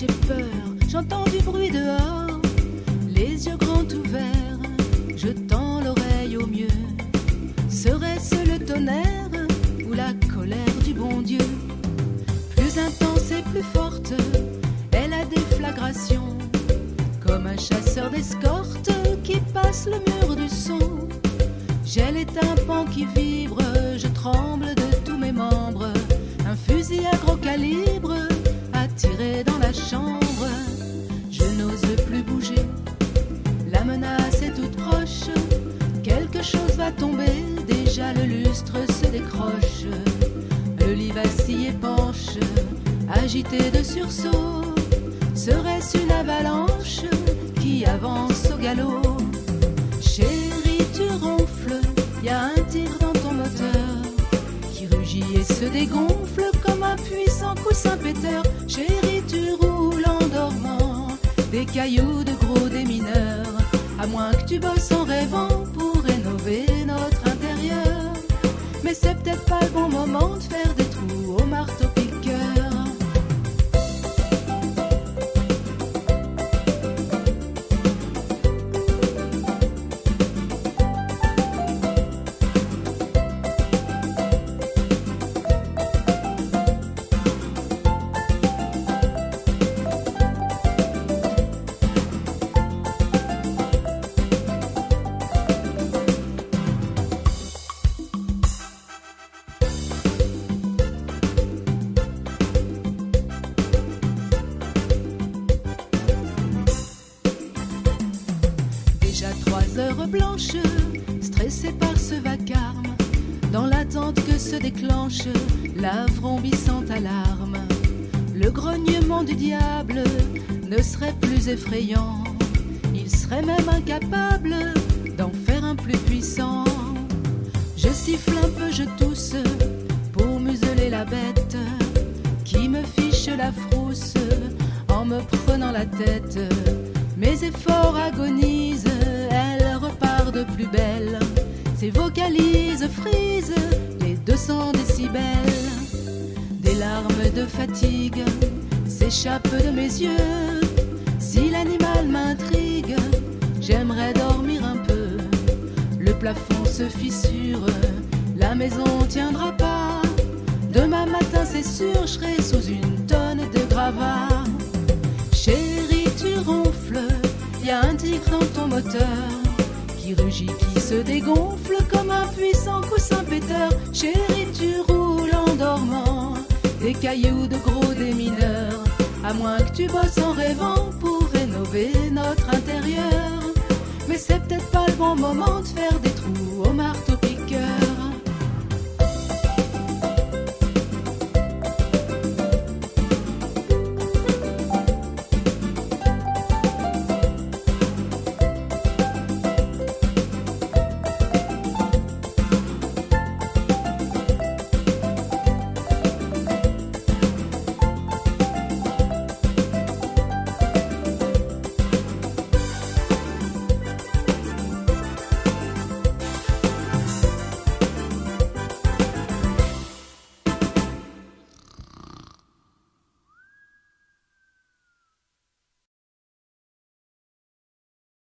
j'ai peur, j'entends du bruit dehors, les yeux grands ouverts, je tends l'oreille au mieux. Serait-ce le tonnerre ou la colère du bon Dieu? Plus intense et plus forte est la déflagration, comme un chasseur d'escorte qui passe le mur du son. J'ai les tympans qui vibrent, je tremble de tous mes membres. Un fusil à gros calibre a tiré dans la chambre. Je n'ose plus bouger, la menace est toute proche. Quelque chose va tomber, déjà le lustre se décroche. Le lit vacille et penche, agité de sursaut. Serait-ce une avalanche qui avance au galop? Chérie, tu ronfles, y a un tigre dans ton moteur qui rugit et se dégonfle comme un puissant coussin péteur. Chérie, tu roules en dormant, des cailloux de gros démineurs. À moins que tu bosses en rêvant pour rénover notre intérieur. Mais c'est peut-être pas le bon moment de faire des trous au marteau-piqueur. Déjà 3 heures blanches, stressées par ce vacarme, dans l'attente que se déclenche la vrombissante alarme. Le grognement du diable ne serait plus effrayant, il serait même incapable d'en faire un plus puissant. Je siffle un peu, je tousse pour museler la bête qui me fiche la frousse en me prenant la tête. Mes efforts agonisent, elle repart de plus belle. Ses vocalises frisent les 200 décibels. Des larmes de fatigue s'échappent de mes yeux. Si l'animal m'intrigue, j'aimerais dormir un peu. Le plafond se fissure, la maison tiendra pas. Demain matin c'est sûr, je serai sous une tonne de gravats. Chérie, tu ronfles, y a un tigre dans ton moteur qui rugit, qui se dégonfle comme un puissant coussin péteur. Chérie, tu roules en dormant, des cailloux de gros démineurs. À moins que tu bosses en rêvant pour rénover notre intérieur. Mais c'est peut-être pas le bon moment de faire des trous au marteau-piqueur.